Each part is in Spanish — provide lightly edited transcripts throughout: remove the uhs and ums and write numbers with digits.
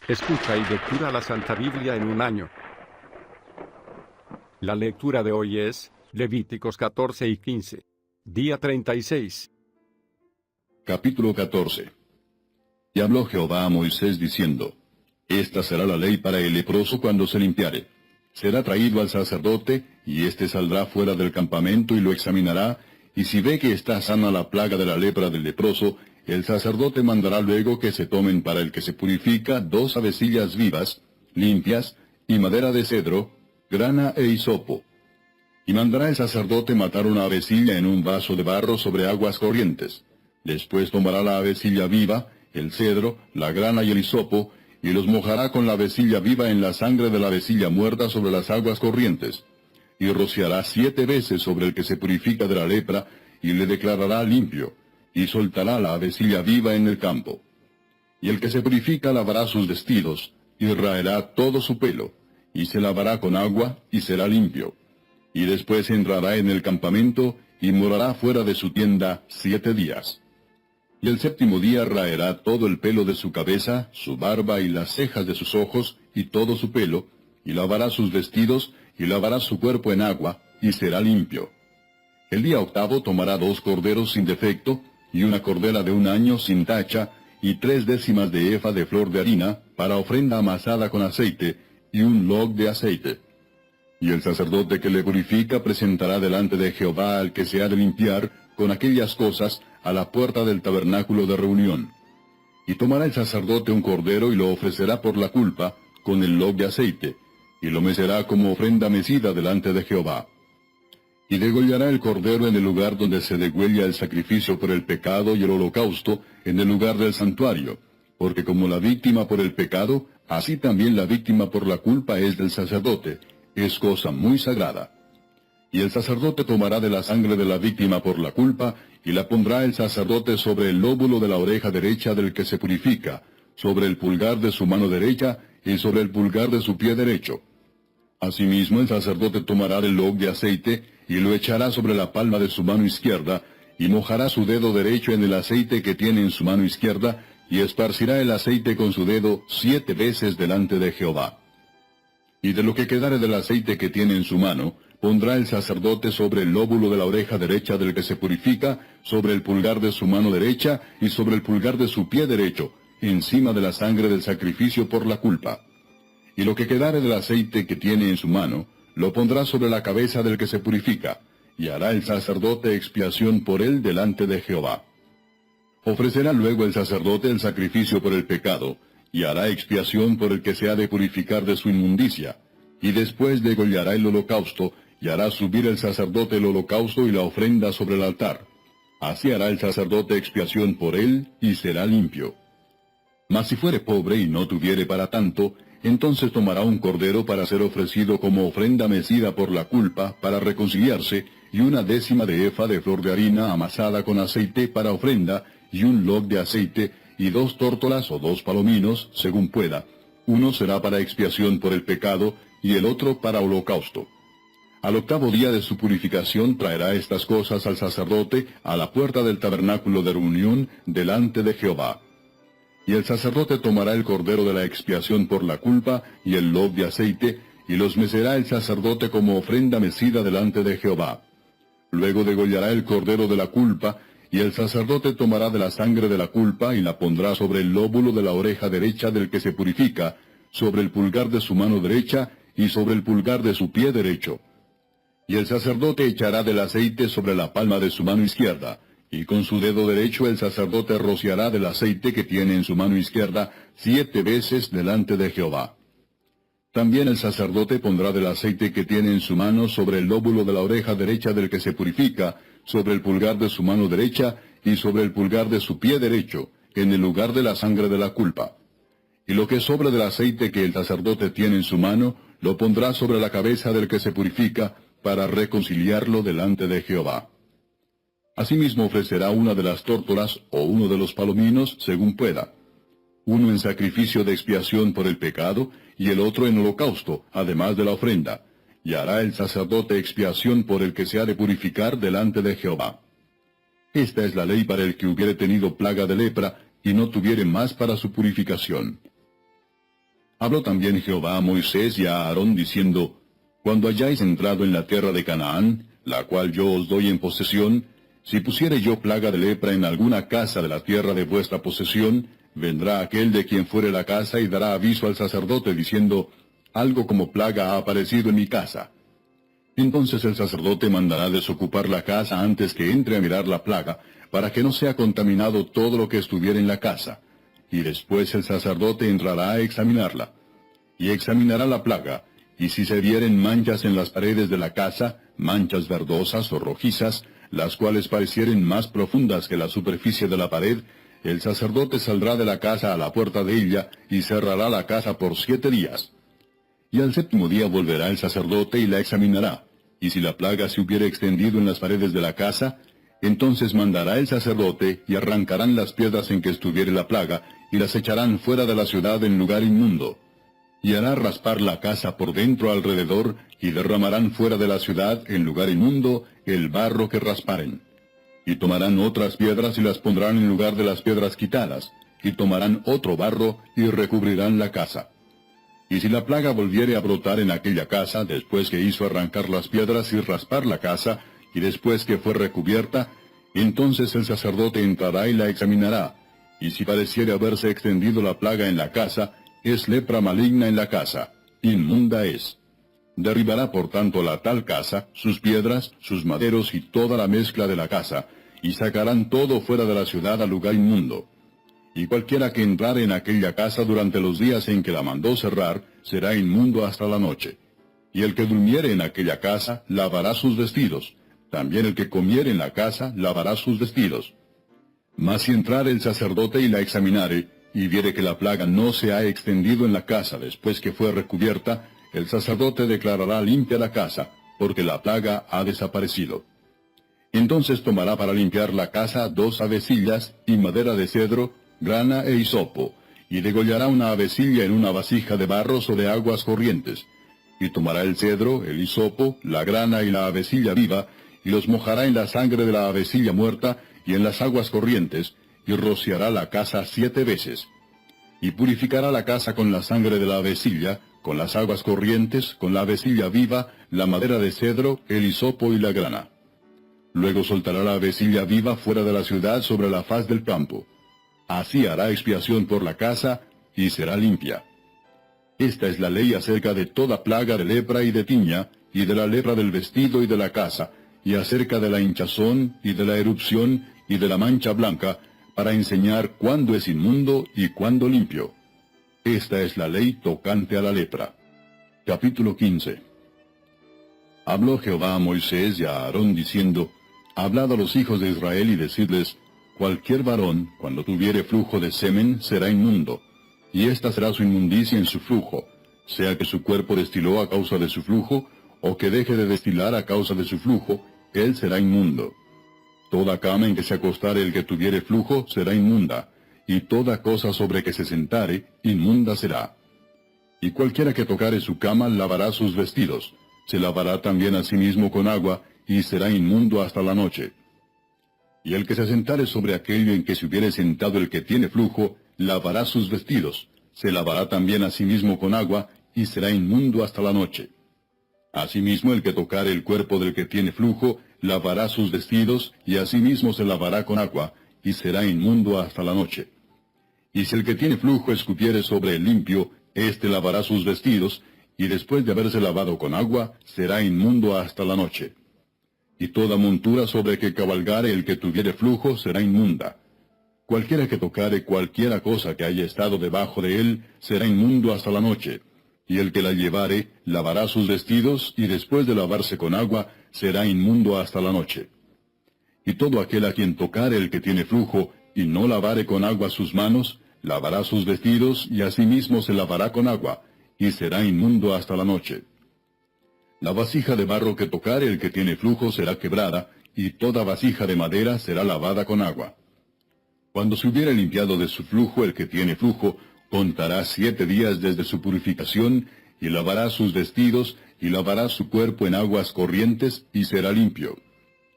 Escucha y lectura la Santa Biblia en un año. La lectura de hoy es Levíticos 14 y 15. Día 36. Capítulo 14. Y habló Jehová a Moisés diciendo: Esta será la ley para el leproso cuando se limpiare. Será traído al sacerdote, y éste saldrá fuera del campamento y lo examinará, y si ve que está sana la plaga de la lepra del leproso, el sacerdote mandará luego que se tomen para el que se purifica 2 avecillas vivas, limpias, y madera de cedro, grana e hisopo. Y mandará el sacerdote matar una avecilla en un vaso de barro sobre aguas corrientes. Después tomará la avecilla viva, el cedro, la grana y el hisopo, y los mojará con la avecilla viva en la sangre de la avecilla muerta sobre las aguas corrientes. Y rociará 7 veces sobre el que se purifica de la lepra, y le declarará limpio, y soltará la avecilla viva en el campo. Y el que se purifica lavará sus vestidos, y raerá todo su pelo, y se lavará con agua, y será limpio. Y después entrará en el campamento, y morará fuera de su tienda 7 días. Y el 7º día raerá todo el pelo de su cabeza, su barba y las cejas de sus ojos, y todo su pelo, y lavará sus vestidos, y lavará su cuerpo en agua, y será limpio. El día 8º tomará 2 corderos sin defecto, y una cordera de 1 año sin tacha, y 3/10 de efa de flor de harina, para ofrenda amasada con aceite, y un log de aceite. Y el sacerdote que le purifica presentará delante de Jehová al que se ha de limpiar con aquellas cosas a la puerta del tabernáculo de reunión. Y tomará el sacerdote un cordero y lo ofrecerá por la culpa, con el log de aceite, y lo mecerá como ofrenda mecida delante de Jehová. Y degollará el cordero en el lugar donde se degüella el sacrificio por el pecado y el holocausto, en el lugar del santuario, porque como la víctima por el pecado, así también la víctima por la culpa es del sacerdote, es cosa muy sagrada. Y el sacerdote tomará de la sangre de la víctima por la culpa, y la pondrá el sacerdote sobre el lóbulo de la oreja derecha del que se purifica, sobre el pulgar de su mano derecha, y sobre el pulgar de su pie derecho. Asimismo el sacerdote tomará el log de aceite, y lo echará sobre la palma de su mano izquierda, y mojará su dedo derecho en el aceite que tiene en su mano izquierda, y esparcirá el aceite con su dedo 7 veces delante de Jehová. Y de lo que quedare del aceite que tiene en su mano, pondrá el sacerdote sobre el lóbulo de la oreja derecha del que se purifica, sobre el pulgar de su mano derecha, y sobre el pulgar de su pie derecho, encima de la sangre del sacrificio por la culpa. Y lo que quedare del aceite que tiene en su mano, lo pondrá sobre la cabeza del que se purifica, y hará el sacerdote expiación por él delante de Jehová. Ofrecerá luego el sacerdote el sacrificio por el pecado, y hará expiación por el que se ha de purificar de su inmundicia, y después degollará el holocausto, y hará subir el sacerdote el holocausto y la ofrenda sobre el altar. Así hará el sacerdote expiación por él, y será limpio. Mas si fuere pobre y no tuviere para tanto, entonces tomará un cordero para ser ofrecido como ofrenda mecida por la culpa, para reconciliarse, y 1/10 de efa de flor de harina amasada con aceite para ofrenda, y un log de aceite, y 2 tórtolas o 2 palominos, según pueda. Uno será para expiación por el pecado, y el otro para holocausto. Al 8º día de su purificación traerá estas cosas al sacerdote a la puerta del tabernáculo de reunión, delante de Jehová. Y el sacerdote tomará el cordero de la expiación por la culpa, y el log de aceite, y los mecerá el sacerdote como ofrenda mecida delante de Jehová. Luego degollará el cordero de la culpa, y el sacerdote tomará de la sangre de la culpa, y la pondrá sobre el lóbulo de la oreja derecha del que se purifica, sobre el pulgar de su mano derecha, y sobre el pulgar de su pie derecho. Y el sacerdote echará del aceite sobre la palma de su mano izquierda, y con su dedo derecho el sacerdote rociará del aceite que tiene en su mano izquierda 7 veces delante de Jehová. También el sacerdote pondrá del aceite que tiene en su mano sobre el lóbulo de la oreja derecha del que se purifica, sobre el pulgar de su mano derecha, y sobre el pulgar de su pie derecho, en el lugar de la sangre de la culpa. Y lo que sobre del aceite que el sacerdote tiene en su mano, lo pondrá sobre la cabeza del que se purifica, para reconciliarlo delante de Jehová. Asimismo ofrecerá una de las tórtolas o uno de los palominos, según pueda. Uno en sacrificio de expiación por el pecado, y el otro en holocausto, además de la ofrenda. Y hará el sacerdote expiación por el que se ha de purificar delante de Jehová. Esta es la ley para el que hubiere tenido plaga de lepra, y no tuviere más para su purificación. Habló también Jehová a Moisés y a Aarón, diciendo, Cuando hayáis entrado en la tierra de Canaán, la cual yo os doy en posesión, si pusiere yo plaga de lepra en alguna casa de la tierra de vuestra posesión, vendrá aquel de quien fuere la casa y dará aviso al sacerdote, diciendo, Algo como plaga ha aparecido en mi casa. Entonces el sacerdote mandará desocupar la casa antes que entre a mirar la plaga, para que no sea contaminado todo lo que estuviera en la casa. Y después el sacerdote entrará a examinarla. Y examinará la plaga, y si se vieren manchas en las paredes de la casa, manchas verdosas o rojizas, las cuales parecieren más profundas que la superficie de la pared, el sacerdote saldrá de la casa a la puerta de ella, y cerrará la casa por 7 días. Y al 7º día volverá el sacerdote y la examinará, y si la plaga se hubiere extendido en las paredes de la casa, entonces mandará el sacerdote, y arrancarán las piedras en que estuviere la plaga, y las echarán fuera de la ciudad en lugar inmundo. Y hará raspar la casa por dentro alrededor, y derramarán fuera de la ciudad, en lugar inmundo, el barro que rasparen. Y tomarán otras piedras y las pondrán en lugar de las piedras quitadas, y tomarán otro barro, y recubrirán la casa. Y si la plaga volviere a brotar en aquella casa, después que hizo arrancar las piedras y raspar la casa, y después que fue recubierta, entonces el sacerdote entrará y la examinará, y si pareciere haberse extendido la plaga en la casa, es lepra maligna en la casa, inmunda es. Derribará por tanto la tal casa, sus piedras, sus maderos y toda la mezcla de la casa, y sacarán todo fuera de la ciudad al lugar inmundo. Y cualquiera que entrare en aquella casa durante los días en que la mandó cerrar, será inmundo hasta la noche. Y el que durmiere en aquella casa, lavará sus vestidos. También el que comiere en la casa, lavará sus vestidos. Mas si entrare el sacerdote y la examinare, y viere que la plaga no se ha extendido en la casa después que fue recubierta, el sacerdote declarará limpia la casa, porque la plaga ha desaparecido. Entonces tomará para limpiar la casa 2 avecillas y madera de cedro, grana e hisopo, y degollará una avecilla en una vasija de barro sobre aguas corrientes. Y tomará el cedro, el hisopo, la grana y la avecilla viva, y los mojará en la sangre de la avecilla muerta y en las aguas corrientes, y rociará la casa 7 veces. Y purificará la casa con la sangre de la avecilla, con las aguas corrientes, con la avecilla viva, la madera de cedro, el hisopo y la grana. Luego soltará la avecilla viva fuera de la ciudad sobre la faz del campo. Así hará expiación por la casa, y será limpia. Esta es la ley acerca de toda plaga de lepra y de tiña, y de la lepra del vestido y de la casa, y acerca de la hinchazón, y de la erupción, y de la mancha blanca, para enseñar cuándo es inmundo y cuándo limpio. Esta es la ley tocante a la lepra. Capítulo 15. Habló Jehová a Moisés y a Aarón, diciendo, Hablad a los hijos de Israel y decidles, Cualquier varón, cuando tuviere flujo de semen, será inmundo, y esta será su inmundicia en su flujo, sea que su cuerpo destiló a causa de su flujo, o que deje de destilar a causa de su flujo, él será inmundo. Toda cama en que se acostare el que tuviere flujo será inmunda, y toda cosa sobre que se sentare, inmunda será. Y cualquiera que tocare su cama lavará sus vestidos, se lavará también a sí mismo con agua, y será inmundo hasta la noche. Y el que se sentare sobre aquello en que se hubiere sentado el que tiene flujo, lavará sus vestidos, se lavará también a sí mismo con agua, y será inmundo hasta la noche. Asimismo el que tocare el cuerpo del que tiene flujo, lavará sus vestidos, y asimismo se lavará con agua, y será inmundo hasta la noche. Y si el que tiene flujo escupiere sobre el limpio, éste lavará sus vestidos, y después de haberse lavado con agua, será inmundo hasta la noche. Y toda montura sobre que cabalgare el que tuviere flujo será inmunda. Cualquiera que tocare cualquiera cosa que haya estado debajo de él, será inmundo hasta la noche. Y el que la llevare, lavará sus vestidos, y después de lavarse con agua, será inmundo hasta la noche. Y todo aquel a quien tocare el que tiene flujo, y no lavare con agua sus manos, lavará sus vestidos, y asimismo se lavará con agua, y será inmundo hasta la noche. La vasija de barro que tocare el que tiene flujo será quebrada, y toda vasija de madera será lavada con agua. Cuando se hubiere limpiado de su flujo el que tiene flujo, contará 7 días desde su purificación, y lavará sus vestidos, y lavará su cuerpo en aguas corrientes, y será limpio.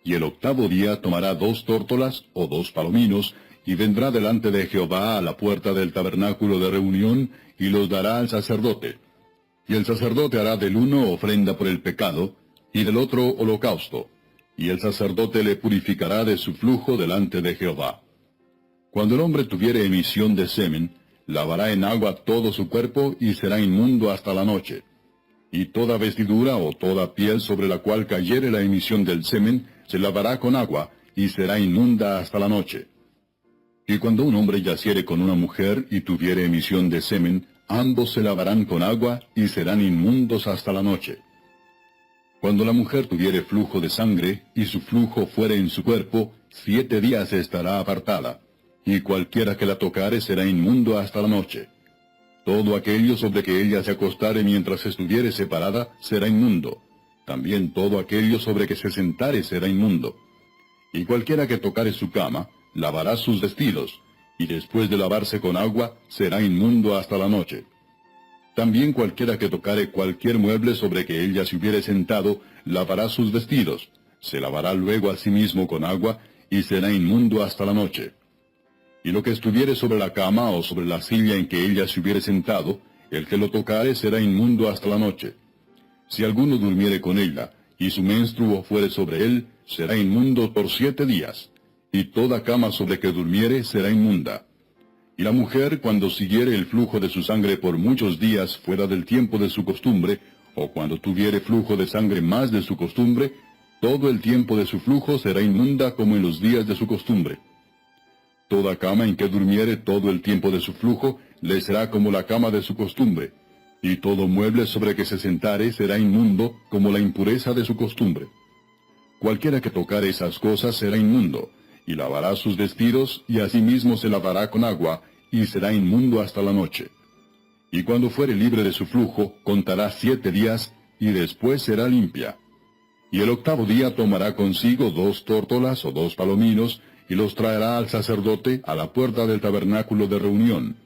Y el 8º día tomará 2 tórtolas, o 2 palominos, y vendrá delante de Jehová a la puerta del tabernáculo de reunión, y los dará al sacerdote. Y el sacerdote hará del uno ofrenda por el pecado, y del otro holocausto, y el sacerdote le purificará de su flujo delante de Jehová. Cuando el hombre tuviere emisión de semen, lavará en agua todo su cuerpo, y será inmundo hasta la noche. Y toda vestidura o toda piel sobre la cual cayere la emisión del semen, se lavará con agua, y será inmunda hasta la noche. Y cuando un hombre yaciere con una mujer y tuviere emisión de semen, ambos se lavarán con agua, y serán inmundos hasta la noche. Cuando la mujer tuviere flujo de sangre, y su flujo fuere en su cuerpo, 7 días estará apartada, y cualquiera que la tocare será inmundo hasta la noche. Todo aquello sobre que ella se acostare mientras estuviere separada será inmundo. También todo aquello sobre que se sentare será inmundo. Y cualquiera que tocare su cama, lavará sus vestidos, y después de lavarse con agua, será inmundo hasta la noche. También cualquiera que tocare cualquier mueble sobre que ella se hubiere sentado, lavará sus vestidos, se lavará luego a sí mismo con agua, y será inmundo hasta la noche. Y lo que estuviere sobre la cama o sobre la silla en que ella se hubiere sentado, el que lo tocare será inmundo hasta la noche. Si alguno durmiere con ella, y su menstruo fuere sobre él, será inmundo por 7 días, y toda cama sobre que durmiere será inmunda. Y la mujer, cuando siguiere el flujo de su sangre por muchos días fuera del tiempo de su costumbre, o cuando tuviere flujo de sangre más de su costumbre, todo el tiempo de su flujo será inmunda como en los días de su costumbre. Toda cama en que durmiere todo el tiempo de su flujo, le será como la cama de su costumbre, y todo mueble sobre que se sentare será inmundo como la impureza de su costumbre. Cualquiera que tocare esas cosas será inmundo, y lavará sus vestidos, y asimismo se lavará con agua, y será inmundo hasta la noche. Y cuando fuere libre de su flujo, contará 7 días, y después será limpia. Y el 8º día tomará consigo 2 tórtolas o 2 palominos, y los traerá al sacerdote a la puerta del tabernáculo de reunión.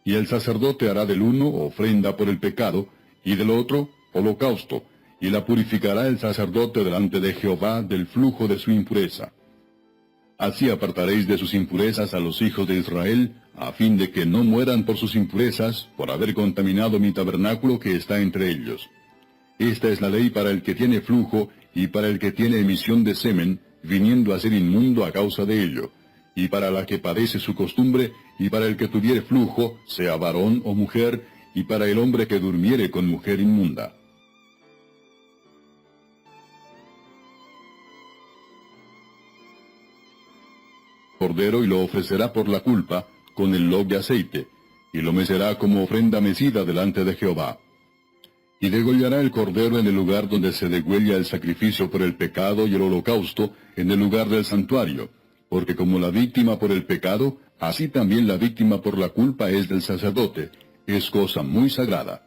Y el sacerdote hará del uno ofrenda por el pecado, y del otro holocausto, y la purificará el sacerdote delante de Jehová del flujo de su impureza. Así apartaréis de sus impurezas a los hijos de Israel, a fin de que no mueran por sus impurezas, por haber contaminado mi tabernáculo que está entre ellos. Esta es la ley para el que tiene flujo, y para el que tiene emisión de semen, viniendo a ser inmundo a causa de ello, y para la que padece su costumbre, y para el que tuviere flujo, sea varón o mujer, y para el hombre que durmiere con mujer inmunda. Cordero, y lo ofrecerá por la culpa, con el log de aceite, y lo mecerá como ofrenda mecida delante de Jehová. Y degollará el cordero en el lugar donde se degüella el sacrificio por el pecado y el holocausto, en el lugar del santuario, porque como la víctima por el pecado, así también la víctima por la culpa es del sacerdote, es cosa muy sagrada.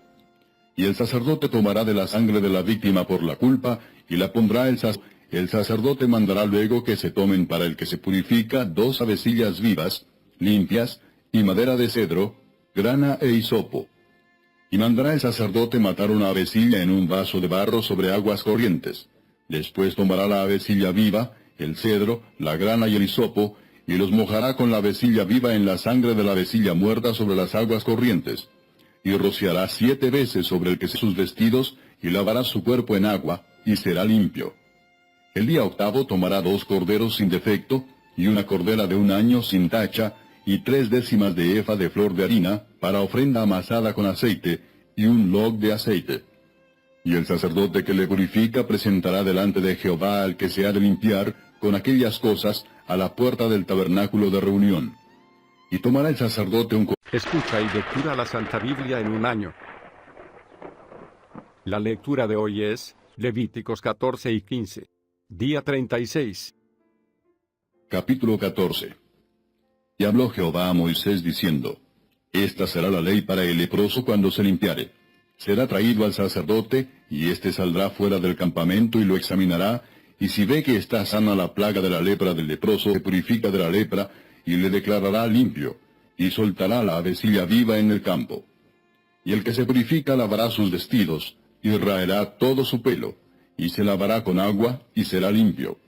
Y el sacerdote tomará de la sangre de la víctima por la culpa, y la pondrá el sacerdote mandará luego que se tomen para el que se purifica 2 avecillas vivas, limpias, y madera de cedro, grana e hisopo. Y mandará el sacerdote matar una avecilla en un vaso de barro sobre aguas corrientes. Después tomará la avecilla viva, el cedro, la grana y el hisopo, y los mojará con la avecilla viva en la sangre de la avecilla muerta sobre las aguas corrientes. Y rociará 7 veces sobre el que sus vestidos, y lavará su cuerpo en agua, y será limpio. El día 8º tomará 2 corderos sin defecto, y una cordera de 1 año sin tacha, y 3/10 de efa de flor de harina, para ofrenda amasada con aceite, y un log de aceite. Y el sacerdote que le purifica presentará delante de Jehová al que se ha de limpiar, con aquellas cosas, a la puerta del tabernáculo de reunión. Y tomará el sacerdote un Escucha y lectura la Santa Biblia en un año. La lectura de hoy es Levíticos 14 y 15. Día 36. Capítulo 14. Y habló Jehová a Moisés diciendo, Esta será la ley para el leproso cuando se limpiare. Será traído al sacerdote, y éste saldrá fuera del campamento y lo examinará, y si ve que está sana la plaga de la lepra del leproso, se purifica de la lepra, y le declarará limpio, y soltará la avecilla viva en el campo. Y el que se purifica lavará sus vestidos, y raerá todo su pelo, y se lavará con agua, y será limpio.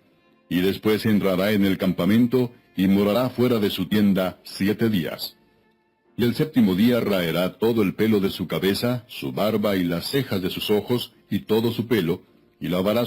Y después entrará en el campamento, y morará fuera de su tienda 7 días. Y el séptimo día raerá todo el pelo de su cabeza, su barba y las cejas de sus ojos, y todo su pelo, y lavará